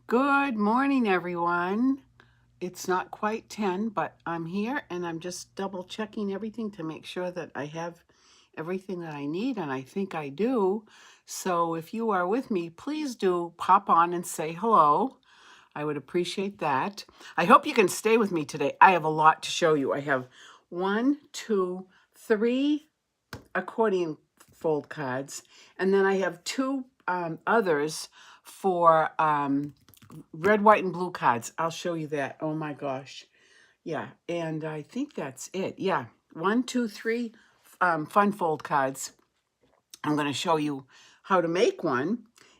Good morning, everyone. It's not quite 10, but I'm here and I'm just double checking everything to make sure that I have everything that I need, and I think I do. So if you are with me, please do pop on and say hello. I would appreciate that. I hope you can stay with me today. I have a lot to show you. I have 1, 2, 3 accordion fold cards, and then I have two others for red, white, and blue cards. I'll show you that. Oh my gosh. Yeah, and I think that's it. Yeah, 1, 2, 3 fun fold cards. I'm going to show you how to make one.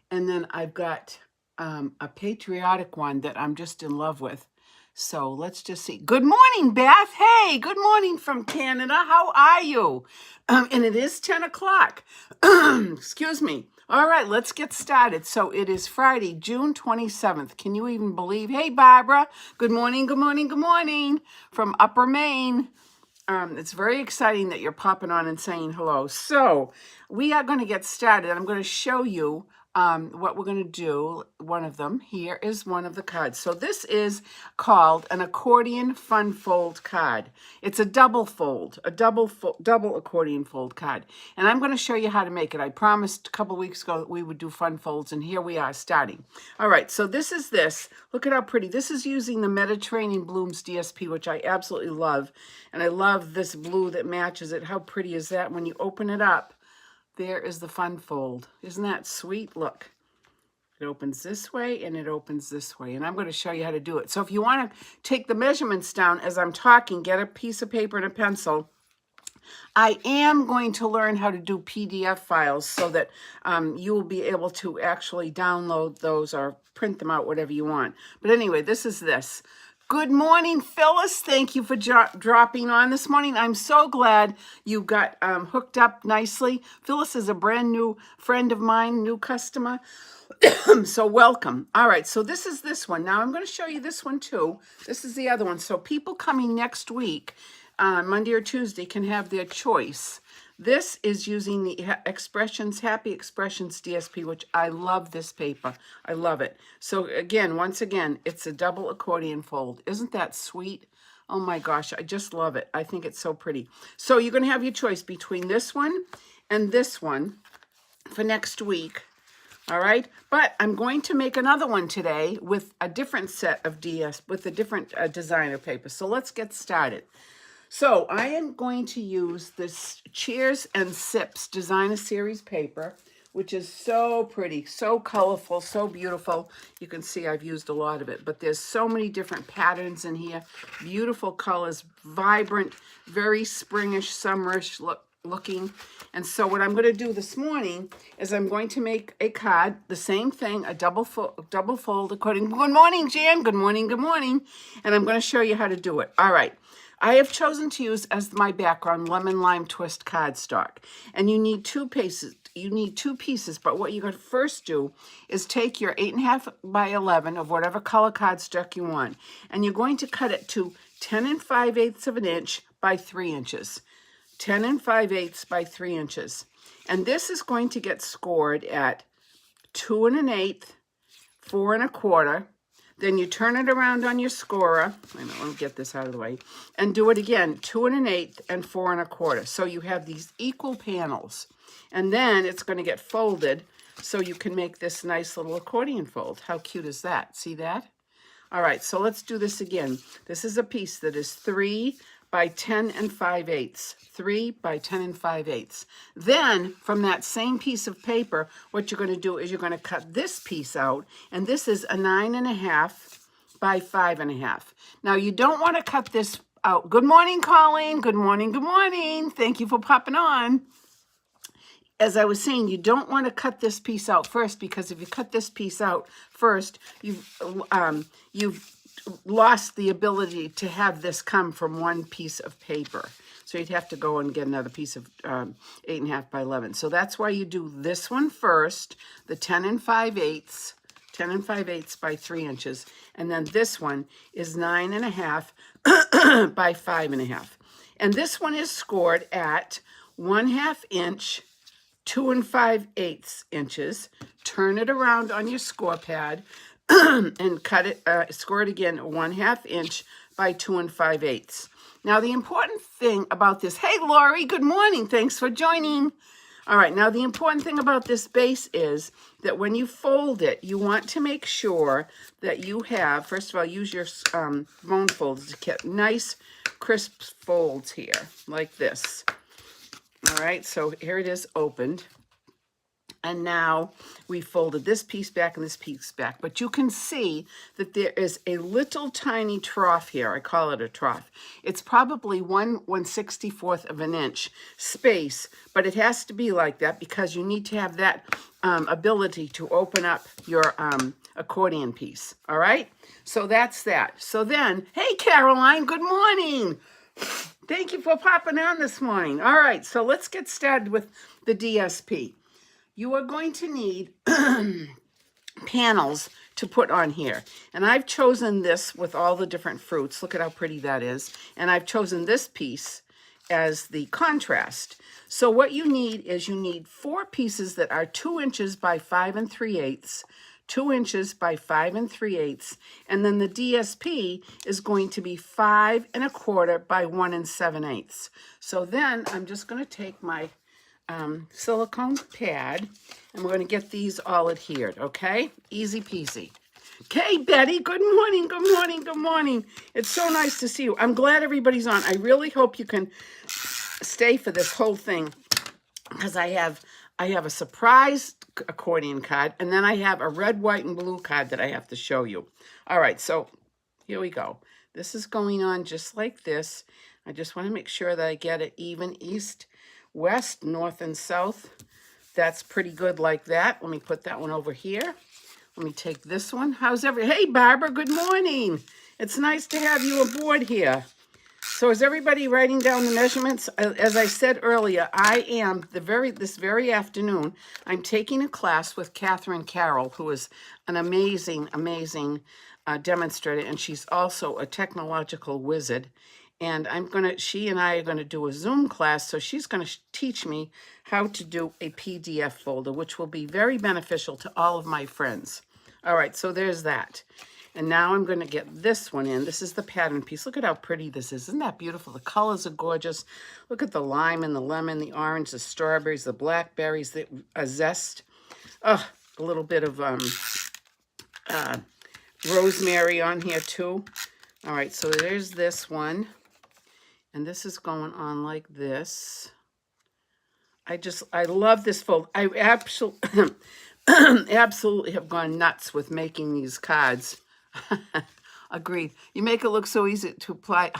And then I've got a patriotic one that I'm just in love with. So let's just see. Good morning, Beth. Hey, good morning from Canada. How are you? And it is 10 o'clock. Excuse me. All right, let's get started. So it is Friday, June 27th. Can you even believe? Hey, Barbara. Good morning, good morning, good morning from Upper Maine. It's very exciting that you're popping on and saying hello. So we are going to get started. I'm going to show you what we're going to do. One of them here is one of the cards. So this is called an accordion fun fold card. It's a double fold, double accordion fold card. And I'm going to show you how to make it. I promised a couple weeks ago that we would do fun folds, and here we are starting. All right, so this is this. Look at how pretty. This is using the Mediterranean Blooms DSP, which I absolutely love. And I love this blue that matches it. How pretty is that? When you open it up, there is the fun fold. Isn't that sweet? Look, it opens this way and it opens this way. And I'm going to show you how to do it. So if you want to take the measurements down as I'm talking, get a piece of paper and a pencil. I am going to learn how to do PDF files so that you will be able to actually download those or print them out, whatever you want. But anyway, this is this. Good morning, Phyllis. Thank you for dropping on this morning. I'm so glad you got hooked up nicely. Phyllis is a brand new friend of mine, new customer. So welcome. All right, so this is this one. Now I'm going to show you this one too. This is the other one. So people coming next week, Monday or Tuesday, can have their choice. This is using the Happy Expressions DSP, which I love this paper. I love it. So again, once again, it's a double accordion fold. Isn't that sweet? Oh my gosh, I just love it. I think it's so pretty. So you're going to have your choice between this one and this one for next week. All right, but I'm going to make another one today with a different set of with a different designer paper. So let's get started. So I am going to use this Cheers and Sips Designer Series paper, which is so pretty, so colorful, so beautiful. You can see I've used a lot of it, but there's so many different patterns in here. Beautiful colors, vibrant, very springish, summerish looking. And so what I'm going to do this morning is I'm going to make a card, the same thing, a double fold according. Good morning, Jan. Good morning, good morning. And I'm going to show you how to do it. All right. I have chosen to use as my background lemon lime twist cardstock, and you need two pieces. But what you're going to first do is take your 8.5 by 11 of whatever color cardstock you want, and you're going to cut it to 10 5/8 of an inch by 3 inches. 10 5/8 by 3 inches. And this is going to get scored at 2 1/8, 4 1/4. Then you turn it around on your scorer. Let me get this out of the way. And do it again, 2 1/8 and 4 1/4. So you have these equal panels. And then it's going to get folded so you can make this nice little accordion fold. How cute is that? See that? All right, so let's do this again. This is a piece that is 3 by 10 5/8. 3 by 10 5/8. Then from that same piece of paper, what you're going to do is you're going to cut this piece out, and this is a 9.5 by 5.5. Now you don't want to cut this out. Good morning, Colleen. Good morning, good morning. Thank you for popping on. As I was saying, you don't want to cut this piece out first, because if you cut this piece out first, you've lost the ability to have this come from one piece of paper. So you'd have to go and get another piece of 8.5 by 11. So that's why you do this one first, the 10 5/8, 10 5/8 by 3 inches. And then this one is 9.5 by 5.5. And this one is scored at 1/2 inch, 2 5/8 inches. Turn it around on your score pad. and cut it, score it again 1/2 inch by 2 5/8. Now the important thing about this, hey Lori, good morning, thanks for joining. All right, now the important thing about this base is that when you fold it, you want to make sure that you have, first of all, use your bone folds to get nice crisp folds here, like this. All right, so here it is opened. And now we folded this piece back and this piece back. But you can see that there is a little tiny trough here. I call it a trough. It's probably 1/164th of an inch space, but it has to be like that because you need to have that ability to open up your accordion piece. All right? So that's that. So then, hey, Caroline, good morning. Thank you for popping on this morning. All right, so let's get started with the DSP. You are going to need panels to put on here. And I've chosen this with all the different fruits. Look at how pretty that is. And I've chosen this piece as the contrast. So what you need is you need 4 pieces that are 2 inches by 5 3/8, 2 inches by 5 3/8, and then the DSP is going to be 5 1/4 by 1 7/8. So then I'm just going to take my silicone pad, and we're going to get these all adhered, okay? Easy peasy. Okay, Betty, good morning, good morning, good morning. It's so nice to see you. I'm glad everybody's on. I really hope you can stay for this whole thing because I have a surprise accordion card, and then I have a red, white, and blue card that I have to show you. All right, so here we go. This is going on just like this. I just want to make sure that I get it even east, west, north, and south. That's pretty good like that. Let me put that one over here. Let me take this one. Hey, Barbara, good morning. It's nice to have you aboard here. So is everybody writing down the measurements? As I said earlier, I am, this very afternoon, I'm taking a class with Catherine Carroll, who is an amazing, amazing demonstrator, and she's also a technological wizard. And she and I are going to do a Zoom class, so she's going to teach me how to do a PDF folder, which will be very beneficial to all of my friends. All right, so there's that. And now I'm going to get this one in. This is the pattern piece. Look at how pretty this is. Isn't that beautiful? The colors are gorgeous. Look at the lime and the lemon, the orange, the strawberries, the blackberries, the zest. Oh, a little bit of rosemary on here too. All right, so there's this one. And this is going on like this. I love this fold. I absolutely have gone nuts with making these cards. Agreed. You make it look so easy to apply.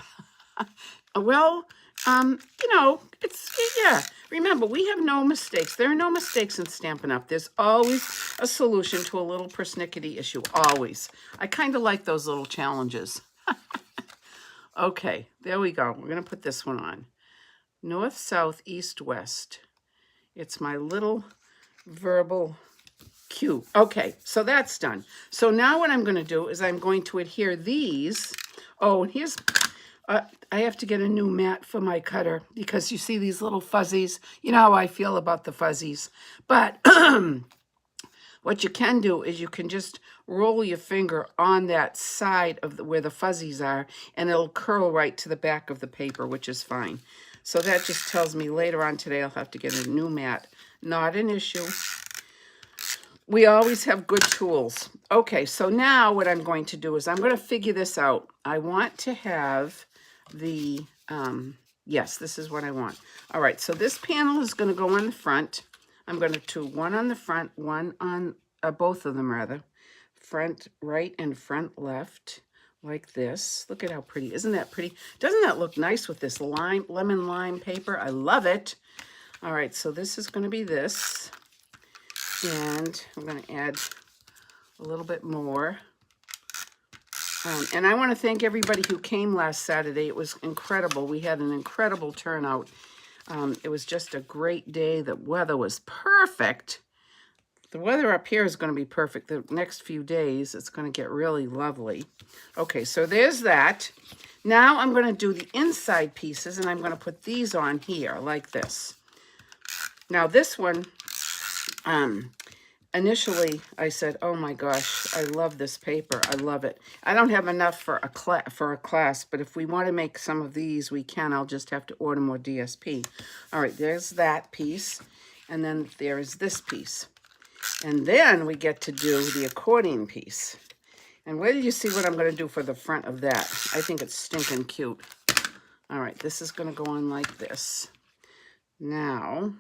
Well, yeah. Remember, we have no mistakes. There are no mistakes in Stampin' Up. There's always a solution to a little persnickety issue. Always. I kind of like those little challenges. Okay, there we go. We're going to put this one on. North, south, east, west. It's my little verbal cue. Okay, so that's done. So now what I'm going to do is I'm going to adhere these. Oh, and here's, I have to get a new mat for my cutter because you see these little fuzzies. You know how I feel about the fuzzies. But what you can do is you can just roll your finger on that side of where the fuzzies are, and it'll curl right to the back of the paper, which is fine. So that just tells me later on today I'll have to get a new mat. Not an issue. We always have good tools. Okay, so now what I'm going to do is I'm going to figure this out. I want to have the, yes, this is what I want. All right, so this panel is going to go on the front. I'm going to do one on the front, one on, both of them rather. Front right and front left, like this. Look at how pretty. Isn't that pretty? Doesn't that look nice with this lemon lime paper? I love it. All right, so this is going to be this. And I'm going to add a little bit more. And I want to thank everybody who came last Saturday. It was incredible. We had an incredible turnout. It was just a great day. The weather was perfect. The weather up here is going to be perfect. The next few days, it's going to get really lovely. Okay, so there's that. Now I'm going to do the inside pieces, and I'm going to put these on here like this. Now this one, initially I said, oh my gosh, I love this paper. I love it. I don't have enough for a class, but if we want to make some of these, we can. I'll just have to order more DSP. All right, there's that piece. And then there is this piece. And then we get to do the accordion piece. And wait till you see what I'm going to do for the front of that. I think it's stinking cute. All right, this is going to go on like this. Now,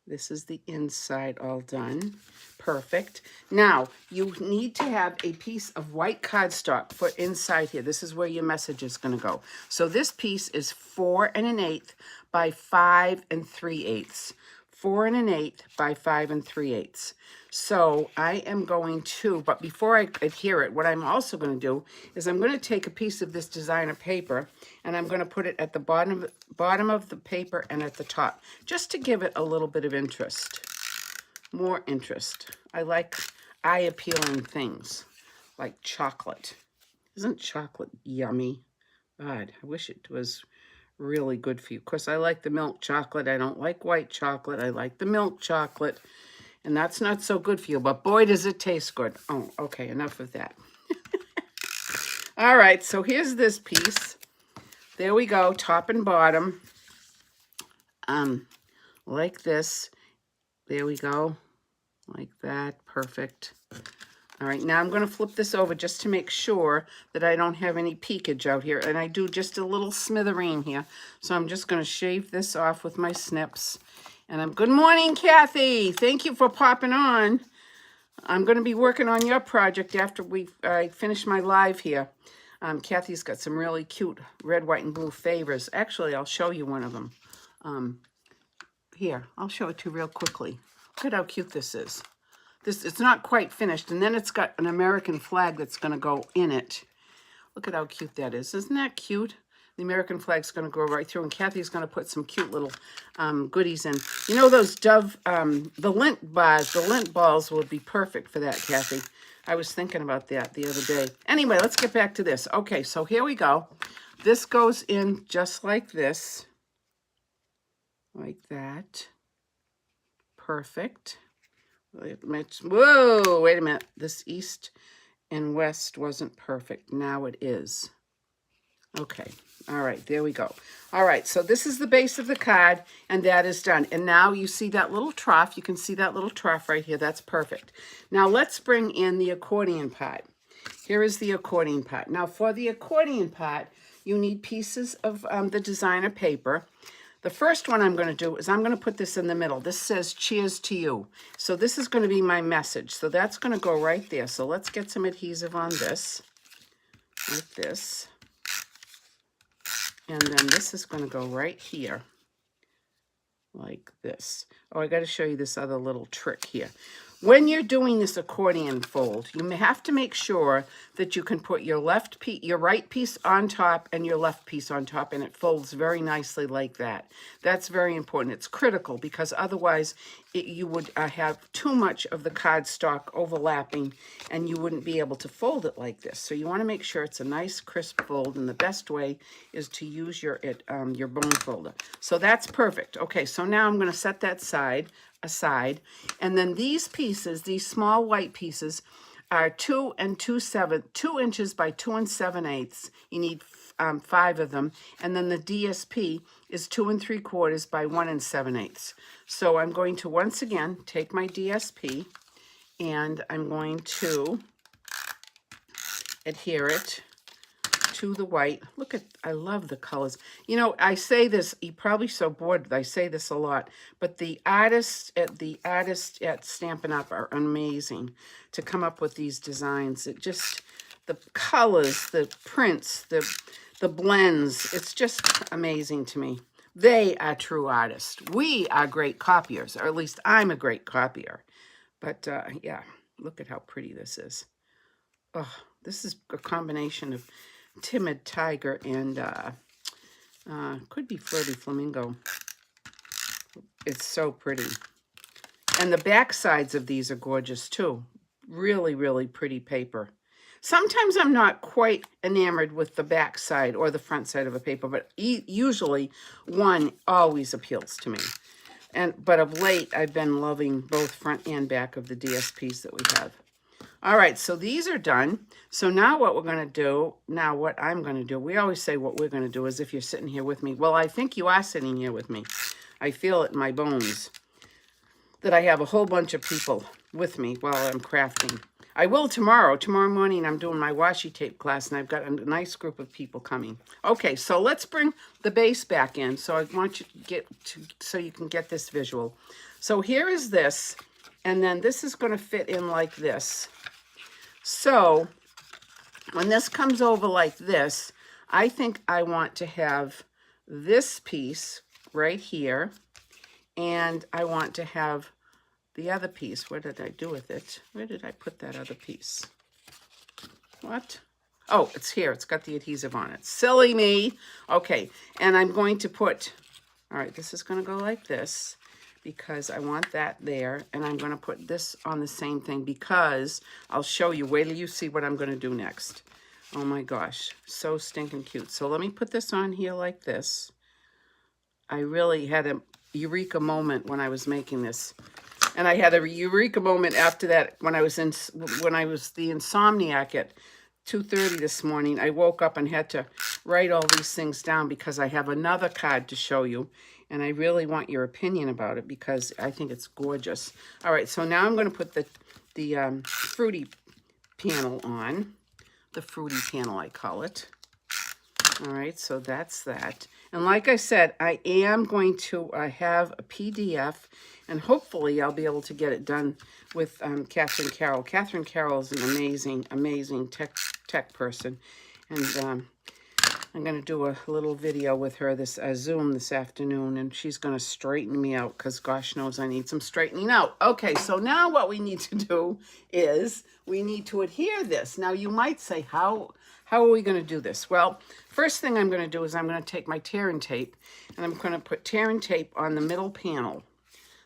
this is the inside all done. Perfect. Now, you need to have a piece of white cardstock for inside here. This is where your message is going to go. So this piece is 4 1/8 by 5 3/8. 4 1/8 by 5 3/8. So I am going to, but before I adhere it, what I'm also going to do is I'm going to take a piece of this designer paper and I'm going to put it at the bottom of the paper and at the top, just to give it a little bit of interest, more interest. I like eye-appealing things like chocolate. Isn't chocolate yummy? God, I wish it was really good for you. Of course, I like the milk chocolate. I don't like white chocolate. I like the milk chocolate. And that's not so good for you, but boy, does it taste good. Oh, okay, enough of that. All right, so here's this piece. There we go, top and bottom. Like this. There we go, like that, perfect. All right, now I'm going to flip this over just to make sure that I don't have any peekage out here. And I do just a little smithereen here. So I'm just going to shave this off with my snips. And good morning, Kathy. Thank you for popping on. I'm going to be working on your project after I finish my live here. Kathy's got some really cute red, white, and blue favors. Actually, I'll show you one of them. Here, I'll show it to you real quickly. Look at how cute this is. It's not quite finished, and then it's got an American flag that's going to go in it. Look at how cute that is. Isn't that cute? The American flag's going to go right through, and Kathy's going to put some cute little goodies in. You know those Dove, the lint bars, the lint balls would be perfect for that, Kathy. I was thinking about that the other day. Anyway, let's get back to this. Okay, so here we go. This goes in just like this. Like that. Perfect. Whoa, wait a minute. This east and west wasn't perfect. Now it is. Okay. All right, there we go. All right, so this is the base of the card, and that is done. And now you see that little trough. You can see that little trough right here. That's perfect. Now let's bring in the accordion part. Here is the accordion part. Now for the accordion part, you need pieces of the designer paper. The first one I'm going to do is I'm going to put this in the middle. This says, cheers to you. So this is going to be my message. So that's going to go right there. So let's get some adhesive on this, like this. And then this is going to go right here, like this. Oh, I got to show you this other little trick here. When you're doing this accordion fold, you have to make sure that you can put your right piece on top and your left piece on top, and it folds very nicely like that. That's very important. It's critical because otherwise you would have too much of the cardstock overlapping and you wouldn't be able to fold it like this. So you want to make sure it's a nice crisp fold, and the best way is to use your bone folder. So that's perfect. Okay, so now I'm going to set that aside, and then these pieces, these small white pieces, are 2 inches by 2 7/8. You need 5 of them, and then the DSP is 2 3/4 by 1 7/8. So I'm going to once again take my DSP, and I'm going to adhere it to the white. Look at, I love the colors. You know, I say this, you're probably so bored that I say this a lot, but the artists at Stampin' Up! Are amazing to come up with these designs. It just, the colors, the prints, the blends, it's just amazing to me. They are true artists. We are great copiers, or at least I'm a great copier. But yeah, look at how pretty this is. Oh, this is a combination of Timid Tiger and could be Flirty Flamingo. It's so pretty. And the back sides of these are gorgeous too. Really, really pretty paper. Sometimes I'm not quite enamored with the back side or the front side of a paper, but usually one always appeals to me. But of late, I've been loving both front and back of the DSPs that we have. All right, so these are done. So now what I'm going to do, we always say what we're going to do as if you're sitting here with me. Well, I think you are sitting here with me. I feel it in my bones that I have a whole bunch of people with me while I'm crafting. I will tomorrow. Tomorrow morning, I'm doing my washi tape class, and I've got a nice group of people coming. Okay, so let's bring the base back in. So I want you to so you can get this visual. So here is this, and then this is going to fit in like this. So when this comes over like this, I think I want to have this piece right here, and I want to have the other piece. What did I do with it? Where did I put that other piece? What? Oh, it's here. It's got the adhesive on it. Silly me. Okay, and I'm going to put, all right, this is going to go like this because I want that there, and I'm going to put this on the same thing because I'll show you. Wait till you see what I'm going to do next. Oh my gosh, so stinking cute. So let me put this on here like this. I really had a eureka moment when I was making this. And I had a eureka moment after that when I was the insomniac at 2:30 this morning. I woke up and had to write all these things down because I have another card to show you. And I really want your opinion about it because I think it's gorgeous. All right, so now I'm going to put the fruity panel on. The fruity panel, I call it. All right, so that's that. And like I said, I am going to have a PDF, and hopefully I'll be able to get it done with Catherine Carroll. Catherine Carroll is an amazing tech person. And I'm going to do a little video with her, Zoom this afternoon, and she's going to straighten me out because gosh knows I need some straightening out. Okay, so now what we need to do is we need to adhere this. Now you might say, how are we going to do this? Well, first thing I'm going to do is I'm going to take my tear and tape, and I'm going to put tear and tape on the middle panel,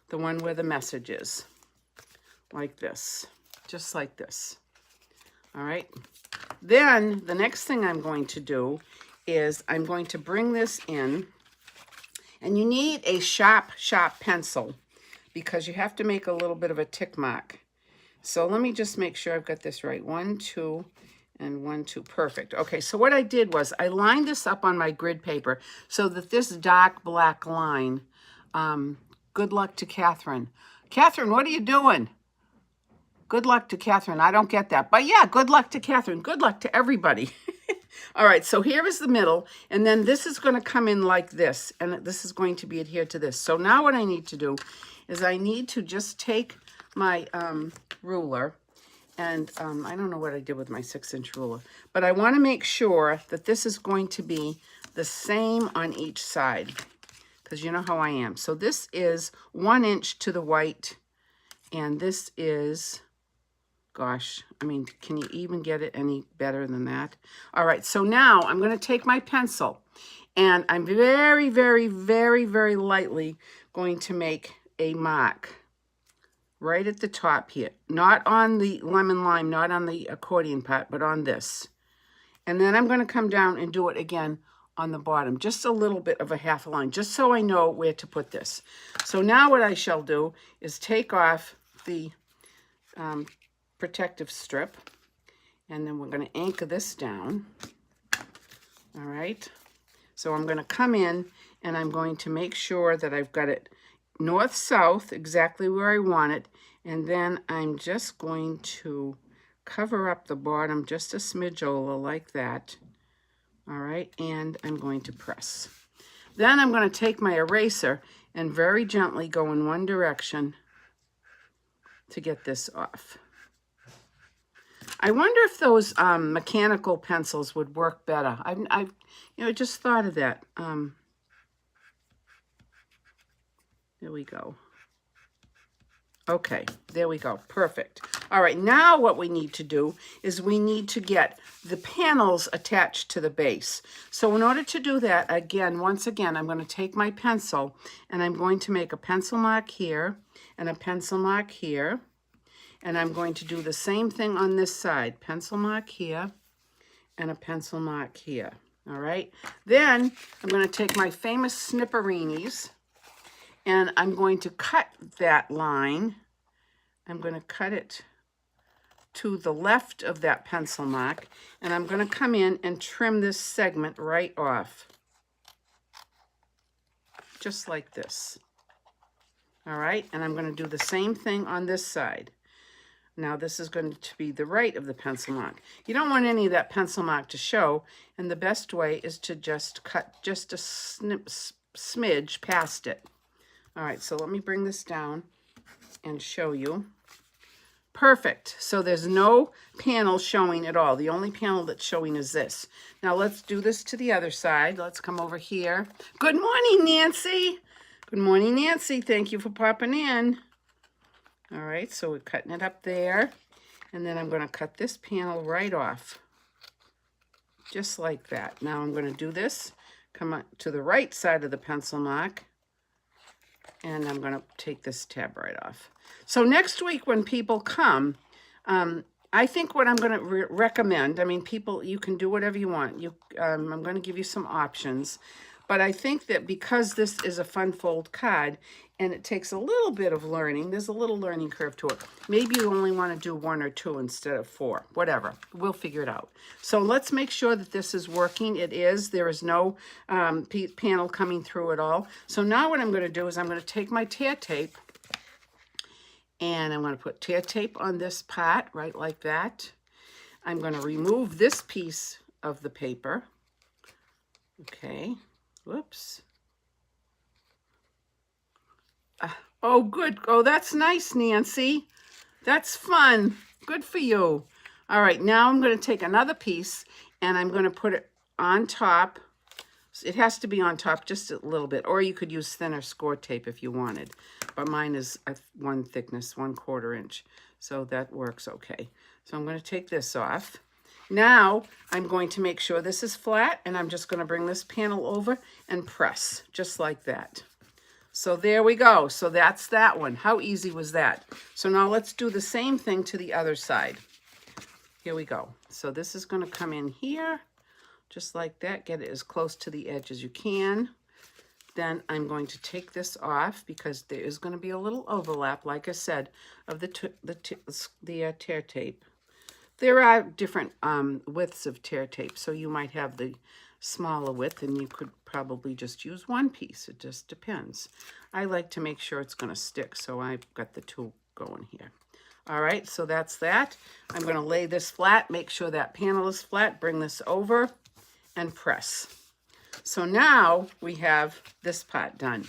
the one where the message is, like this, just like this. All right. Then the next thing I'm going to do is I'm going to bring this in, and you need a sharp pencil because you have to make a little bit of a tick mark. So let me just make sure I've got this right. 1, 2, and 1, 2. Perfect. Okay, so what I did was I lined this up on my grid paper so that this dark black line, good luck to Catherine. Catherine, what are you doing? Good luck to Catherine. I don't get that. But yeah, good luck to Catherine. Good luck to everybody. All right, so here is the middle, and then this is going to come in like this, and this is going to be adhered to this. So now what I need to do is I need to just take my ruler, and I don't know what I did with my 6-inch ruler, but I want to make sure that this is going to be the same on each side, because you know how I am. So this is 1 inch to the white, and this is... gosh, I mean, can you even get it any better than that? All right, so now I'm going to take my pencil, and I'm very, very, very, very lightly going to make a mark right at the top here. Not on the lemon lime, not on the accordion part, but on this. And then I'm going to come down and do it again on the bottom, just a little bit of a half a line, just so I know where to put this. So now what I shall do is take off the... protective strip, and then we're going to anchor this down. All right, so I'm going to come in and I'm going to make sure that I've got it north south exactly where I want it, and then I'm just going to cover up the bottom just a smidge-ola like that. All right, and I'm going to press. Then I'm going to take my eraser and very gently go in one direction to get this off. I wonder if those mechanical pencils would work better. I've just thought of that. There we go. Okay, there we go. Perfect. All right, now what we need to do is we need to get the panels attached to the base. So in order to do that, once again, I'm going to take my pencil, and I'm going to make a pencil mark here and a pencil mark here. And I'm going to do the same thing on this side. Pencil mark here and a pencil mark here. All right. Then I'm going to take my famous Snipperinis, And I'm going to cut that line. I'm going to cut it to the left of that pencil mark, and I'm going to come in and trim this segment right off. Just like this. All right, and I'm going to do the same thing on this side. Now this is going to be the right of the pencil mark. You don't want any of that pencil mark to show, and the best way is to just cut just a smidge past it. All right, so let me bring this down and show you. Perfect. So there's no panel showing at all. The only panel that's showing is this. Now let's do this to the other side. Let's come over here. Good morning, Nancy. Good morning, Nancy. Thank you for popping in. All right, so we're cutting it up there. And then I'm going to cut this panel right off. Just like that. Now I'm going to do this. Come up to the right side of the pencil mark. And I'm going to take this tab right off. So next week when people come, I think what I'm going to recommend, I mean, people, you can do whatever you want. I'm going to give you some options. But I think that because this is a fun fold card and it takes a little bit of learning, there's a little learning curve to it. Maybe you only want to do 1 or 2 instead of 4, whatever. We'll figure it out. So let's make sure that this is working. It is. There is no panel coming through at all. So now what I'm going to do is I'm going to take my tear tape and I'm going to put tear tape on this part, right like that. I'm going to remove this piece of the paper. Okay. Whoops. Oh, good. Oh, that's nice, Nancy. That's fun. Good for you. All right, now I'm going to take another piece and I'm going to put it on top. It has to be on top just a little bit, or you could use thinner score tape if you wanted. But mine is 1 thickness, 1/4 inch. So that works okay. So I'm going to take this off. Now I'm going to make sure this is flat, and I'm just going to bring this panel over and press, just like that. So there we go. So that's that one. How easy was that? So now let's do the same thing to the other side. Here we go. So this is going to come in here, just like that. Get it as close to the edge as you can. Then I'm going to take this off because there is going to be a little overlap, like I said, of the tear tape. There are different widths of tear tape, so you might have the smaller width and you could probably just use 1 piece. It just depends. I like to make sure it's going to stick, so I've got the 2 going here. All right, so that's that. I'm going to lay this flat, make sure that panel is flat, bring this over and press. So now we have this part done.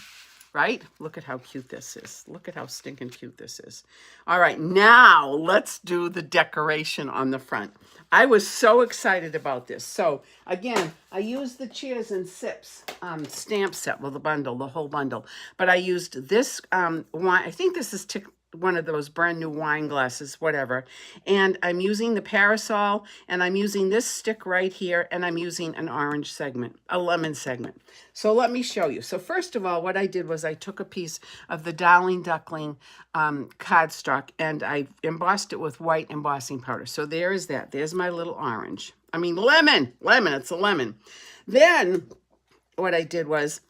Right? Look at how cute this is. Look at how stinking cute this is. All right, now let's do the decoration on the front. I was so excited about this. So again, I used the Cheers and Sips stamp set, well, the whole bundle. But I used this wine. I think this is one of those brand new wine glasses, whatever. And I'm using the parasol, and I'm using this stick right here, and I'm using an orange segment, a lemon segment. So let me show you. So first of all, what I did was I took a piece of the Darling Duckling cardstock, and I embossed it with white embossing powder. So there is that. There's my little orange. I mean, lemon. Lemon. It's a lemon. Then what I did was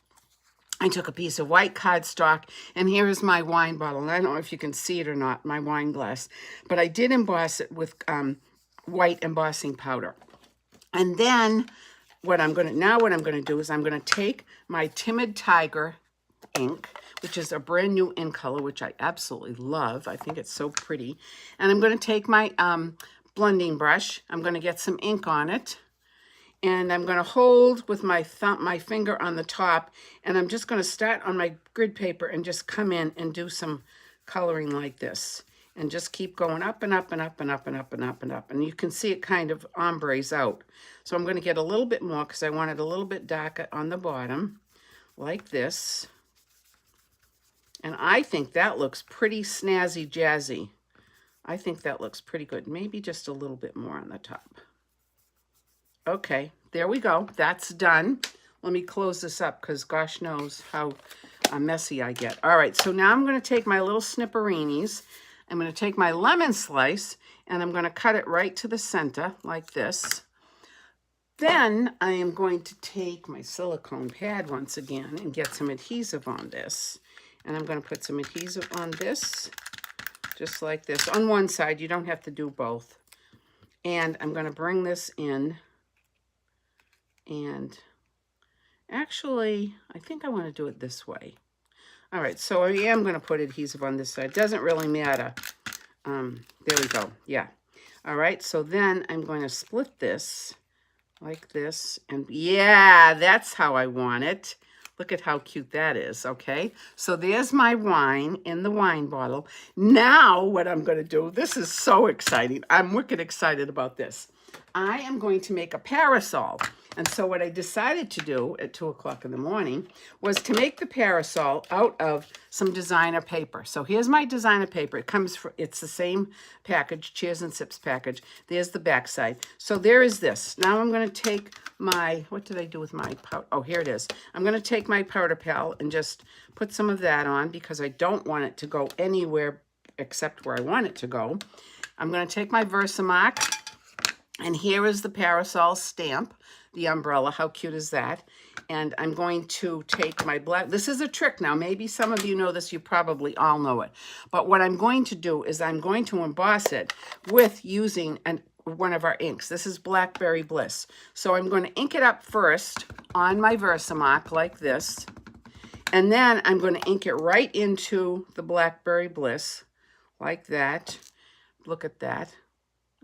I took a piece of white cardstock, and here is my wine bottle. And I don't know if you can see it or not, my wine glass. But I did emboss it with white embossing powder. And then what I'm going to do is I'm going to take my Timid Tiger ink, which is a brand new ink color, which I absolutely love. I think it's so pretty. And I'm going to take my blending brush. I'm going to get some ink on it. And I'm going to hold with my finger on the top, and I'm just going to start on my grid paper and just come in and do some coloring like this, and just keep going up and up and up and up and up and up and up. And you can see it kind of ombres out. So I'm going to get a little bit more because I want it a little bit darker on the bottom, like this. And I think that looks pretty snazzy jazzy. I think that looks pretty good. Maybe just a little bit more on the top. Okay, there we go. That's done. Let me close this up because gosh knows how messy I get. All right, so now I'm going to take my little snipperinis. I'm going to take my lemon slice, and I'm going to cut it right to the center like this. Then I am going to take my silicone pad once again and get some adhesive on this. And I'm going to put some adhesive on this, just like this. On one side, you don't have to do both. And I'm going to bring this in. And actually, I think I want to do it this way. All right, so I am going to put adhesive on this side. Doesn't really matter. There we go. Yeah. All right, so then I'm going to split this like this. And yeah, that's how I want it. Look at how cute that is, okay? So there's my wine in the wine bottle. Now what I'm going to do, this is so exciting. I'm wicked excited about this. I am going to make a parasol. And so what I decided to do at 2 o'clock in the morning was to make the parasol out of some designer paper. So here's my designer paper. It's the same package, Cheers and Sips package. There's the back side. So there is this. Now I'm going to take my, what did I do with my powder? Oh, here it is. I'm going to take my powder pal and just put some of that on because I don't want it to go anywhere except where I want it to go. I'm going to take my Versamark, and here is the parasol stamp. The umbrella, how cute is that? And I'm going to take my black, this is a trick now, maybe some of you know this, you probably all know it. But what I'm going to do is I'm going to emboss it with using one of our inks. This is Blackberry Bliss. So I'm going to ink it up first on my Versamark like this. And then I'm going to ink it right into the Blackberry Bliss like that. Look at that.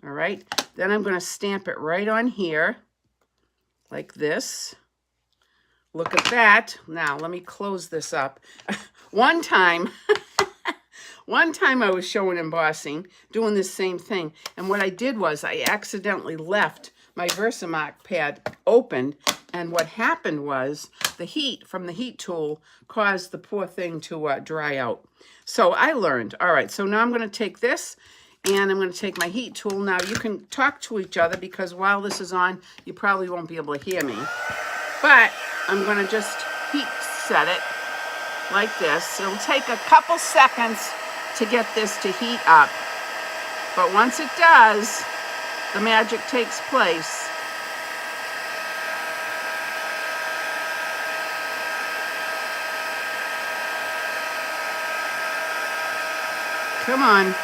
All right. Then I'm going to stamp it right on here. Like this. Look at that. Now, let me close this up. One time I was showing embossing, doing this same thing. And what I did was I accidentally left my Versamark pad open. And what happened was the heat from the heat tool caused the poor thing to dry out. So I learned. All right, so now I'm going to take this. And I'm going to take my heat tool. Now, you can talk to each other because while this is on, you probably won't be able to hear me. But I'm going to just heat set it like this. It'll take a couple seconds to get this to heat up. But once it does, the magic takes place. Come on.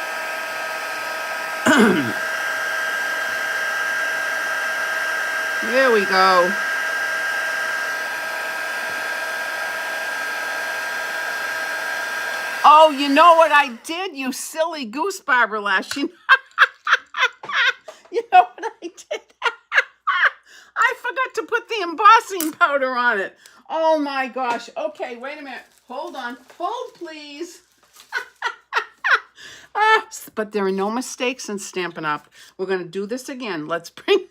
There we go. Oh, you know what I did, you silly goose, Barbara Lash. You know what I did? I forgot to put the embossing powder on it. Oh my gosh. Okay, wait a minute. Hold on. Hold, please. But there are no mistakes in Stampin' Up. We're going to do this again. Let's bring...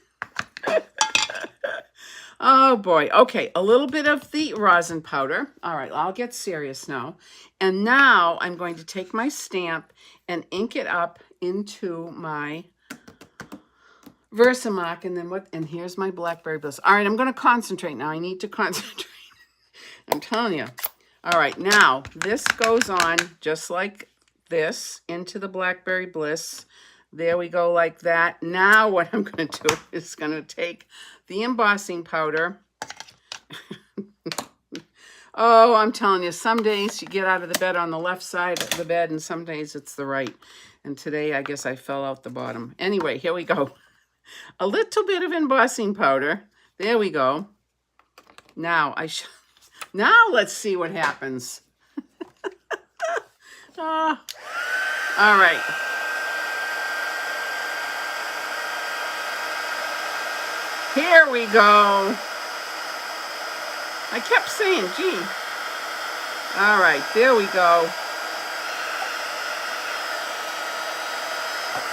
Oh, boy. Okay, a little bit of the rosin powder. All right, I'll get serious now. And now I'm going to take my stamp and ink it up into my Versamark. And then what? And here's my Blackberry Bliss. All right, I'm going to concentrate now. I need to concentrate. I'm telling you. All right, now this goes on just like this into the Blackberry Bliss. There we go, like that. Now what I'm going to do is going to take the embossing powder. Oh, I'm telling you, some days you get out of the bed on the left side of the bed and some days it's the right. And today I guess I fell out the bottom. Anyway, here we go. A little bit of embossing powder. There we go. Now now let's see what happens. All right. Here we go. I kept saying, gee. All right, there we go.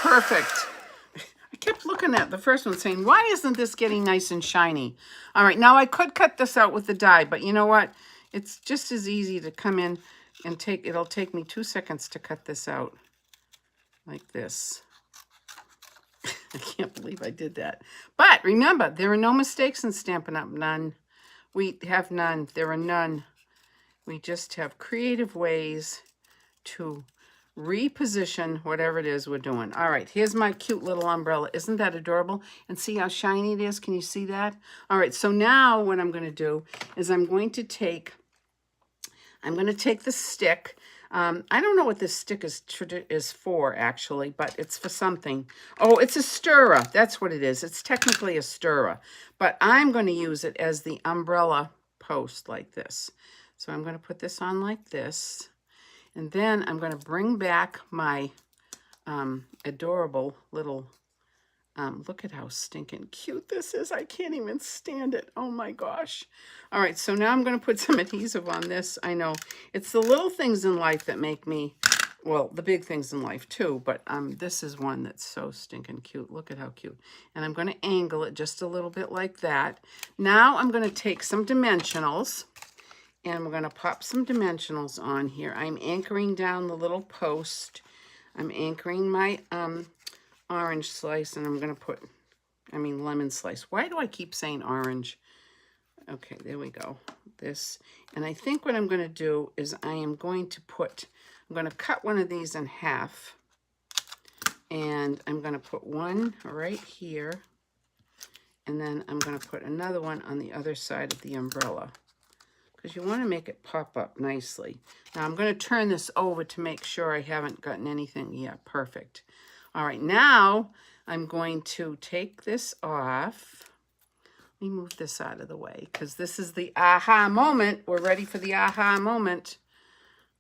Perfect. I kept looking at the first one saying, why isn't this getting nice and shiny? All right, now I could cut this out with the die, but you know what? It's just as easy to come in and it'll take me 2 seconds to cut this out like this. I can't believe I did that. But remember, there are no mistakes in Stampin' Up. None. We have none. There are none. We just have creative ways to reposition whatever it is we're doing. All right, here's my cute little umbrella. Isn't that adorable? And see how shiny it is? Can you see that? All right, so now what I'm going to do is I'm going to take I'm going to take the stick. I don't know what this stick is for, actually, but it's for something. Oh, it's a stirrer. That's what it is. It's technically a stirrer, but I'm going to use it as the umbrella post like this. So I'm going to put this on like this, and then I'm going to bring back my adorable little, look at how stinking cute this is. I can't even stand it. Oh my gosh. All right, so now I'm going to put some adhesive on this. I know it's the little things in life that make me, well, the big things in life too, but this is one that's so stinking cute. Look at how cute. And I'm going to angle it just a little bit like that. Now I'm going to take some dimensionals, and we're going to pop some dimensionals on here. I'm anchoring down the little post. I'm anchoring my orange slice, and I'm going to put, lemon slice. Why do I keep saying orange? Okay, there we go. This, and I think what I'm going to do is I'm going to cut one of these in half, and I'm going to put one right here, and then I'm going to put another one on the other side of the umbrella, because you want to make it pop up nicely. Now I'm going to turn this over to make sure I haven't gotten anything. Yeah, perfect. All right, now I'm going to take this off. Let me move this out of the way, because this is the aha moment. We're ready for the aha moment.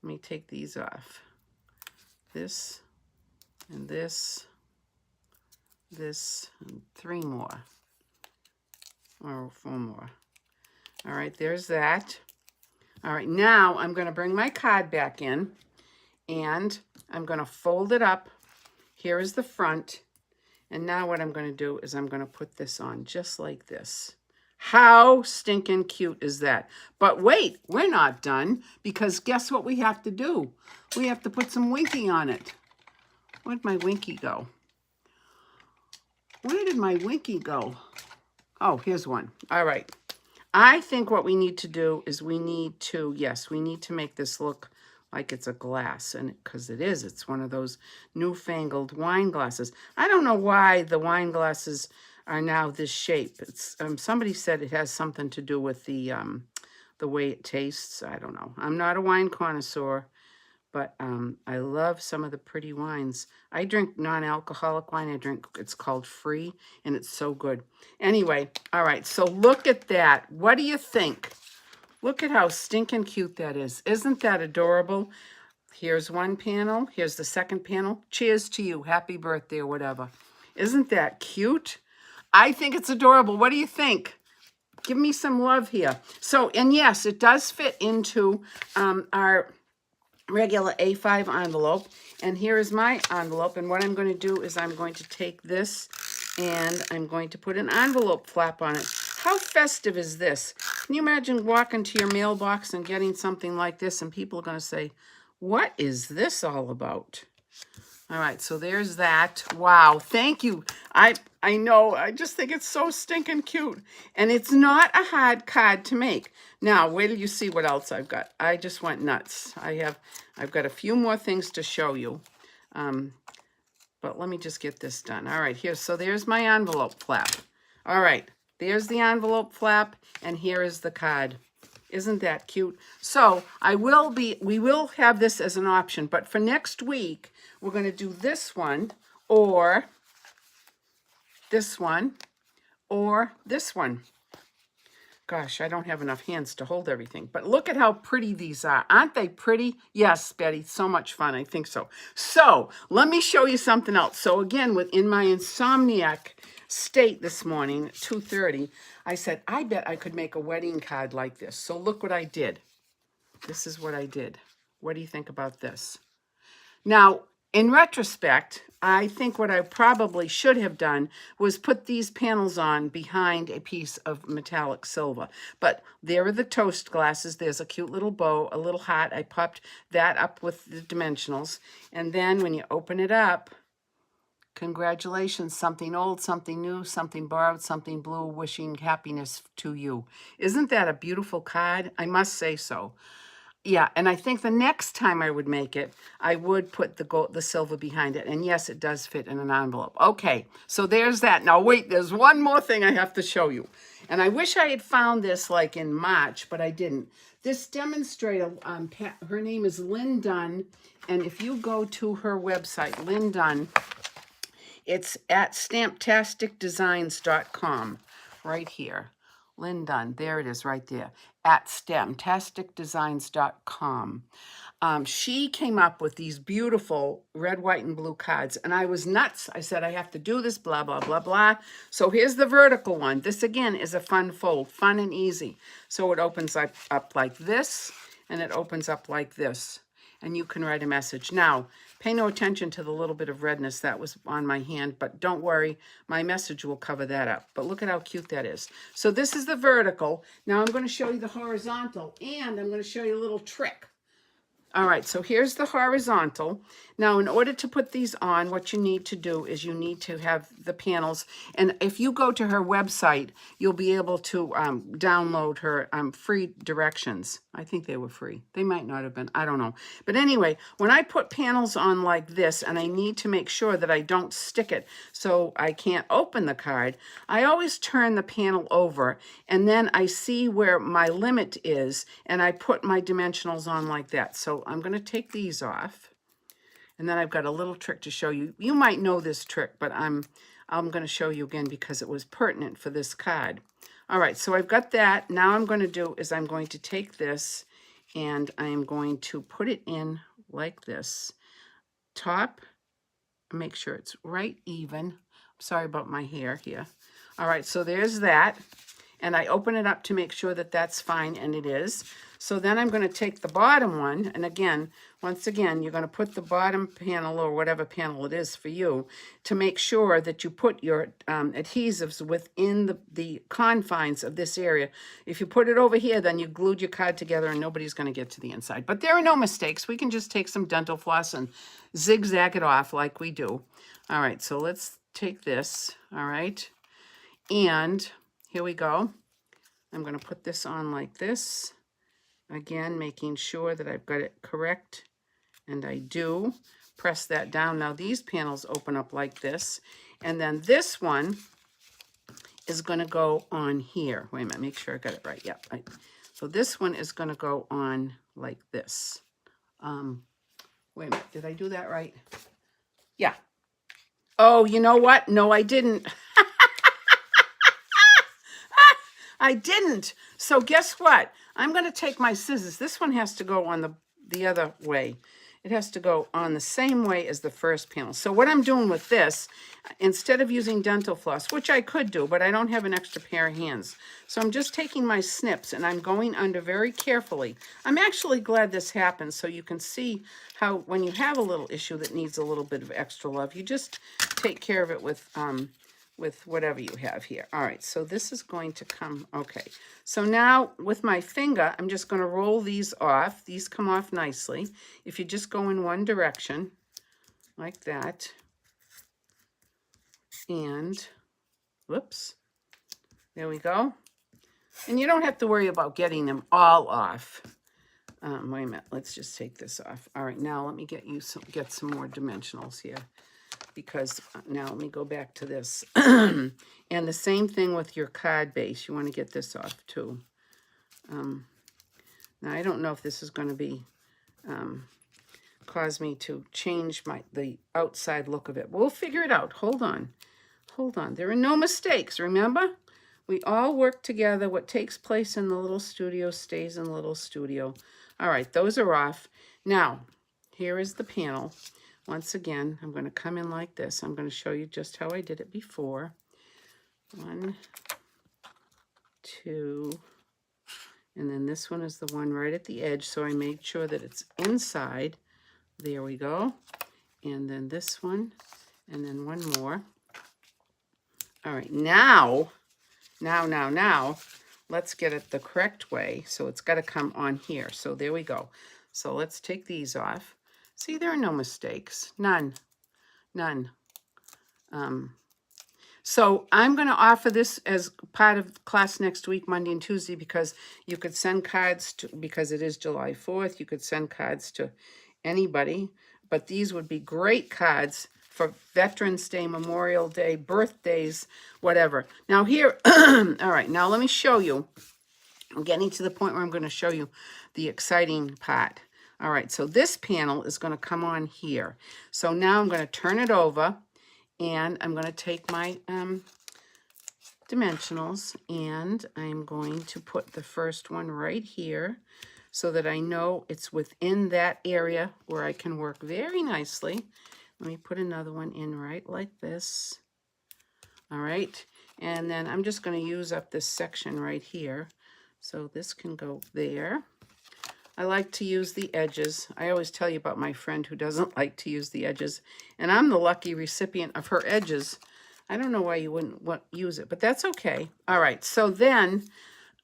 Let me take these off. This, and this, and 3 more, or 4 more. All right, there's that. All right, now I'm going to bring my card back in, and I'm going to fold it up. Here is the front. And now what I'm going to do is I'm going to put this on just like this. How stinking cute is that? But wait, we're not done, because guess what we have to do? We have to put some winky on it. Where'd my winky go? Where did my winky go? Oh, here's one. All right. I think what we need to do is we need to make this look like it's a glass, and because it is, it's one of those newfangled wine glasses. I don't know why the wine glasses are now this shape. It's somebody said it has something to do with the way it tastes. I don't know. I'm not a wine connoisseur, but I love some of the pretty wines. I drink non-alcoholic wine. It's called Free, and it's so good. Anyway, all right, so look at that. What do you think? Look at how stinking cute that is. Isn't that adorable? Here's one panel. Here's the second panel. Cheers to you. Happy birthday or whatever. Isn't that cute? I think it's adorable. What do you think? Give me some love here. So, and yes, it does fit into our regular A5 envelope. And here is my envelope. And what I'm going to do is I'm going to take this and I'm going to put an envelope flap on it. How festive is this? Can you imagine walking to your mailbox and getting something like this, and people are going to say, what is this all about? All right, so there's that. Wow, thank you. I know, I just think it's so stinking cute. And it's not a hard card to make. Now, wait till you see what else I've got. I just went nuts. I've got a few more things to show you. But let me just get this done. All right, so there's my envelope flap. All right, there's the envelope flap, and here is the card. Isn't that cute? So we will have this as an option, but for next week, we're going to do this one, or this one, or this one. Gosh, I don't have enough hands to hold everything, but look at how pretty these are. Aren't they pretty? Yes, Betty, so much fun. I think so. So let me show you something else. So again, within my insomniac state this morning at 2:30, I said, I bet I could make a wedding card like this. So look what I did. This is what I did. What do you think about this? Now, in retrospect, I think what I probably should have done was put these panels on behind a piece of metallic silver. But there are the toast glasses. There's a cute little bow, a little heart. I popped that up with the dimensionals. And then when you open it up, congratulations, something old, something new, something borrowed, something blue, wishing happiness to you. Isn't that a beautiful card? I must say so. Yeah, and I think the next time I would make it, I would put the silver behind it. And yes, it does fit in an envelope. Okay, so there's that. Now wait, there's one more thing I have to show you. And I wish I had found this like in March, but I didn't. This demonstrator, her name is Lynn Dunn. And if you go to her website, Lynn Dunn, it's at stamptasticdesigns.com, right here. Lynn Dunn, there it is right there, at stamptasticdesigns.com. She came up with these beautiful red, white, and blue cards, and I was nuts. I said, I have to do this, blah, blah, blah, blah. So here's the vertical one. This, again, is a fun fold, fun and easy. So it opens up like this, and it opens up like this, and you can write a message. Now, pay no attention to the little bit of redness that was on my hand, but don't worry, my message will cover that up. But look at how cute that is. So this is the vertical. Now I'm going to show you the horizontal, and I'm going to show you a little trick. All right, so here's the horizontal. Now, in order to put these on, what you need to do is you need to have the panels. And if you go to her website, you'll be able to download her free directions. I think they were free. They might not have been. I don't know. But anyway, when I put panels on like this, and I need to make sure that I don't stick it so I can't open the card, I always turn the panel over, and then I see where my limit is, and I put my dimensionals on like that. So I'm going to take these off. And then I've got a little trick to show you. You might know this trick, but I'm going to show you again because it was pertinent for this card. All right, so I've got that. Now I'm going to do is I'm going to take this and I am going to put it in like this. Top, make sure it's right even. Sorry about my hair here. All right, so there's that. And I open it up to make sure that that's fine, and it is. So then I'm going to take the bottom one, and again, once again, you're going to put the bottom panel or whatever panel it is for you to make sure that you put your adhesives within the confines of this area. If you put it over here, then you glued your card together and nobody's going to get to the inside. But there are no mistakes. We can just take some dental floss and zigzag it off like we do. All right, so let's take this, all right, and here we go. I'm going to put this on like this. Again, making sure that I've got it correct, and I do. Press that down. Now these panels open up like this, and then this one is going to go on here. Wait a minute, make sure I got it right. Yep. Right. So this one is going to go on like this. Wait a minute, did I do that right? Yeah. Oh, you know what? No, I didn't. I didn't. So guess what? I'm going to take my scissors. This one has to go on the other way. It has to go on the same way as the first panel. So what I'm doing with this, instead of using dental floss, which I could do, but I don't have an extra pair of hands. So I'm just taking my snips and I'm going under very carefully. I'm actually glad this happened so you can see how when you have a little issue that needs a little bit of extra love, you just take care of it with whatever you have here. All right, so this is going to come, okay. So now with my finger, I'm just going to roll these off. These come off nicely. If you just go in one direction, like that, and, whoops, there we go. And you don't have to worry about getting them all off. Wait a minute, let's just take this off. All right, now let me get some more dimensionals here. Because now let me go back to this. And the same thing with your card base. You want to get this off too. Now I don't know if this is going to be cause me to change the outside look of it. We'll figure it out. Hold on. Hold on. There are no mistakes, remember? We all work together. What takes place in the little studio stays in the little studio. All right, those are off. Now, here is the panel. Once again, I'm going to come in like this. I'm going to show you just how I did it before. 1, 2, and then this one is the one right at the edge, so I made sure that it's inside. There we go. And then this one, and then one more. All right, now, let's get it the correct way. So it's got to come on here. So there we go. So let's take these off. See, there are no mistakes. None. So I'm going to offer this as part of class next week, Monday and Tuesday, because you could send cards to, because it is July 4th, you could send cards to anybody, but these would be great cards for Veterans Day, Memorial Day, birthdays, whatever. Now here, all right, now let me show you. I'm getting to the point where I'm going to show you the exciting part. All right, so this panel is going to come on here. So now I'm going to turn it over, and I'm going to take my dimensionals, and I'm going to put the first one right here so that I know it's within that area where I can work very nicely. Let me put another one in right like this. All right, and then I'm just going to use up this section right here. So this can go there. I like to use the edges. I always tell you about my friend who doesn't like to use the edges, and I'm the lucky recipient of her edges. I don't know why you wouldn't use it, but that's okay. All right, so then,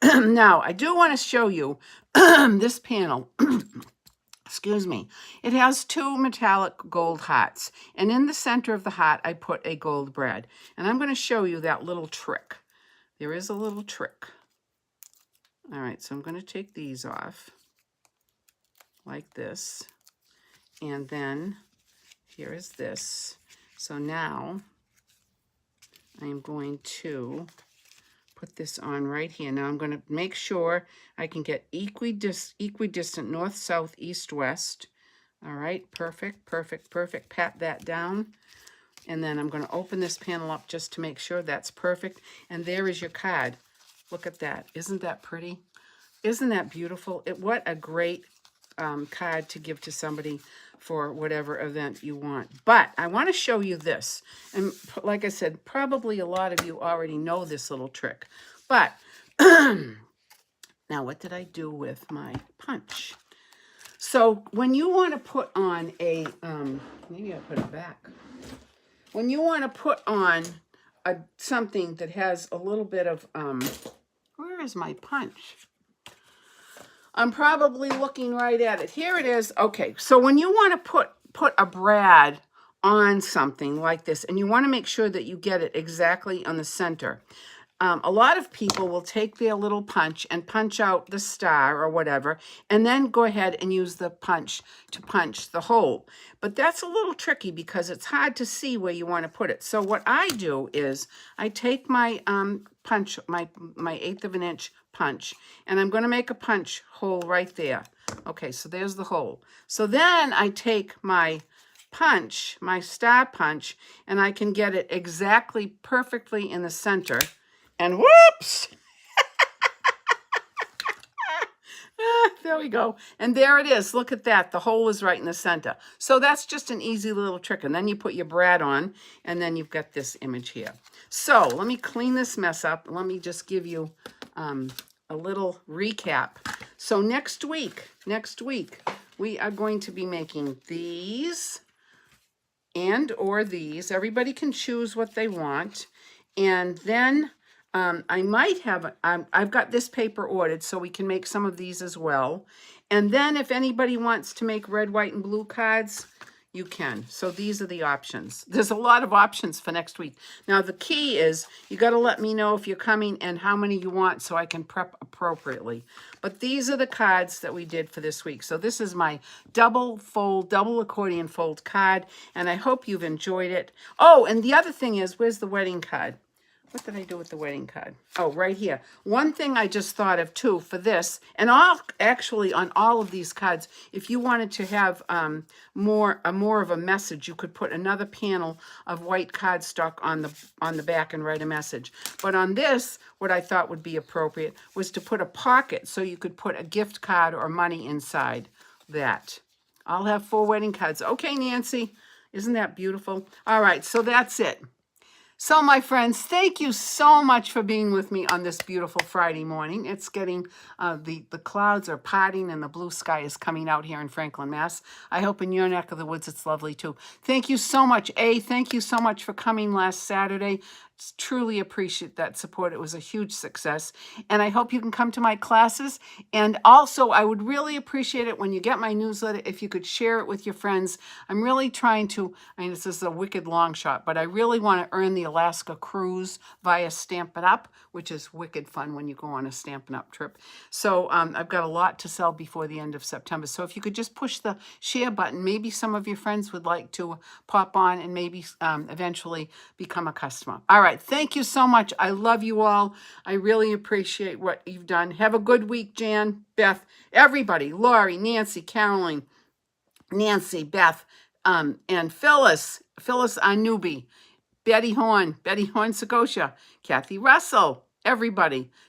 now I do want to show you this panel. Excuse me. It has two metallic gold hearts, and in the center of the heart, I put a gold brad, and I'm going to show you that little trick. There is a little trick. All right, so I'm going to take these off like this, and then here is this. So now I'm going to put this on right here. Now I'm going to make sure I can get equidistant north, south, east, west. All right, perfect, perfect, perfect. Pat that down. And then I'm going to open this panel up just to make sure that's perfect. And there is your card. Look at that. Isn't that pretty? Isn't that beautiful? What a great card to give to somebody for whatever event you want. But I want to show you this. And like I said, probably a lot of you already know this little trick. But now what did I do with my punch? So when you want to put on a, maybe I'll put it back. When you want to put on something that has a little bit of, where is my punch? I'm probably looking right at it. Here it is. Okay, so when you want to put a brad on something like this, and you want to make sure that you get it exactly on the center, a lot of people will take their little punch and punch out the star or whatever, and then go ahead and use the punch to punch the hole. But that's a little tricky because it's hard to see where you want to put it. So what I do is I take my punch, my 1/8 of an inch punch, and I'm going to make a punch hole right there. Okay, so there's the hole. So then I take my punch, my star punch, and I can get it exactly perfectly in the center. And whoops! There we go. And there it is. Look at that. The hole is right in the center. So that's just an easy little trick. And then you put your brad on, and then you've got this image here. So let me clean this mess up. Let me just give you a little recap. So next week, we are going to be making these and or these. Everybody can choose what they want. And then I might have, I've got this paper ordered so we can make some of these as well. And then if anybody wants to make red, white, and blue cards, you can. So these are the options. There's a lot of options for next week. Now the key is you got to let me know if you're coming and how many you want so I can prep appropriately. But these are the cards that we did for this week. So this is my double accordion fold card, and I hope you've enjoyed it. Oh, and the other thing is, where's the wedding card? What did I do with the wedding card? Oh, right here. One thing I just thought of too for this, and actually on all of these cards, if you wanted to have more of a message, you could put another panel of white cardstock on the back and write a message. But on this, what I thought would be appropriate was to put a pocket so you could put a gift card or money inside that. I'll have 4 wedding cards. Okay, Nancy, isn't that beautiful? All right, so that's it. So my friends, thank you so much for being with me on this beautiful Friday morning. It's getting, the clouds are parting and the blue sky is coming out here in Franklin, Mass. I hope in your neck of the woods it's lovely too. Thank you so much. Thank you so much for coming last Saturday. truly appreciate that support. It was a huge success. And I hope you can come to my classes. And also, I would really appreciate it when you get my newsletter, if you could share it with your friends. I'm really trying to, I mean, this is a wicked long shot, but I really want to earn the Alaska cruise via Stampin' Up, which is wicked fun when you go on a Stampin' Up trip. So I've got a lot to sell before the end of September. So if you could just push the share button, maybe some of your friends would like to pop on and maybe eventually become a customer. All right. Thank you so much. I love you all. I really appreciate what you've done. Have a good week, Jan, Beth, everybody, Lori, Nancy, Caroline, Nancy, Beth, and Phyllis Anubi, Betty Horn, Secocia, Kathy Russell, everybody.